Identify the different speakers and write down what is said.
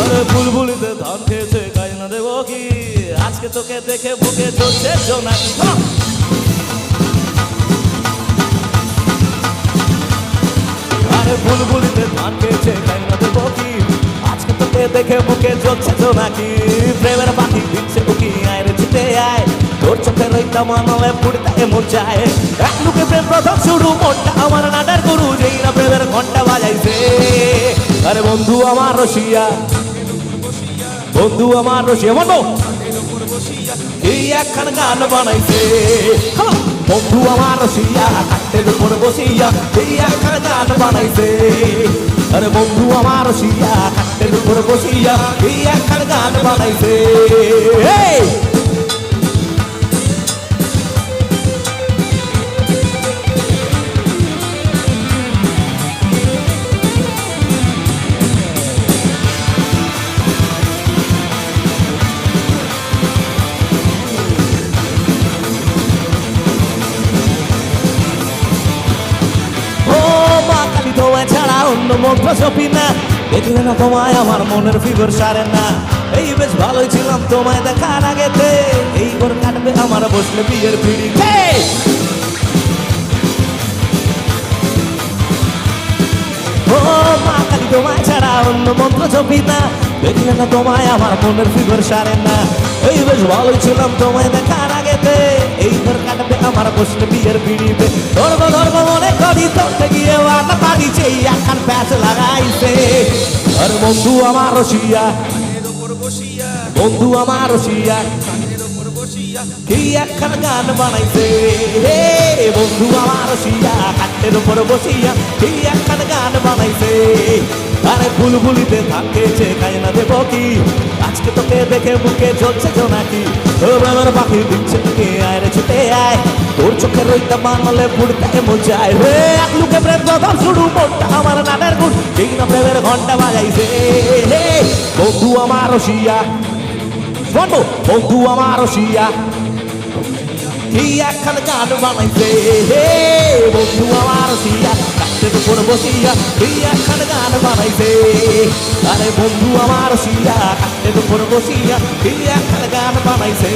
Speaker 1: আরে বুলবুলিতে ধান খেয়েছে গাই না দেবো কি, আজকে তোকে দেখে বুকে চলছে জোনাকি। আরে বুলবুলিতে ধান খেয়েছে গাই না দেবো কি, আজকে তোকে দেখে বুকে চলছে জোনাকি। প্রেমের পাখি দিচ্ছে বুকি আয় রে ছুটে আয়, তোর চোখে রইতা মানলে পুড়িতে এমন যায়। এক লুকে প্রেম প্রথম শুরু, মনটা আমার নাটার গুরু, যেই না প্রেমের ঘন্টা বাজাইছে। আরে বন্ধু আমার রসিয়া, বন্ধু আমার রসিয়া, বন্ধু এই একখান গান বানাইছে। বন্ধু আমার রসিয়া কাঠের উপর বসিয়া এই একখান গান বানাইছে। আরে বন্ধু আমার রসিয়া কাঠের উপর বসিয়া এই একখান গান বানাইছে। ছাড়া অন্য মন্ত্র ছবি না, দেখলে না তোমায় আমার মনের ফিগর সারে না। এই বেশ ভালোই ছিলাম তোমায় দেখার আগেতে, এই ঘর কাটবে আমার বসলে বিয়ের পিড়িতে। ও মা কালী তোমায় ছাড়া অন্য মন্ত্র ছবি না, দেখলে না তোমায় আমার মনের ফিগর সারে না। এই বেশ ভালোই ছিলাম তোমায় দেখার আগেতে, এই ঘর কাটবে আমার বসলে বিয়ের পিড়িতে। ধর্ম ধর্ম মনে করি তোকে গিয়ে আটা পাড়িছে একখান প্যাচ লাগাইছে। আর বন্ধু আমার রসিয়া, বন্ধু আমার রসিয়া কি একখান গান বানাইছে। বন্ধু আমার রসিয়া কাঠের উপর বসিয়া কি একখান গান বানাইছে। আরে বুলবুলিতে ধান খেয়েছে খাই না দেবো কি, আজকে তোকে দেখে বুকে জ্বলছে জোনাকি। ও আমার পাখি দিচ্ছে কে আয় রে ছুটে আয়, তোর চোখে রইতে বানলে পুড়তে এমন যায়। রে এক লুকে প্রেম প্রথম শুরু, মনটা আমার নাটের গুণ, ঠিক না প্রেমের ঘন্টা বাজাইছে। বন্ধু আমার রসিয়া, বন্ধু বন্ধু আমার রসিয়া কি একখান গান বানাইছে। বন্ধু আমার রসিয়া কাঠের উপর বসিয়া কি একখান গান বানাইছে। আরে বন্ধু আমার রসিয়া কাঠের উপর বসিয়া কি একখান গান বানাইছে।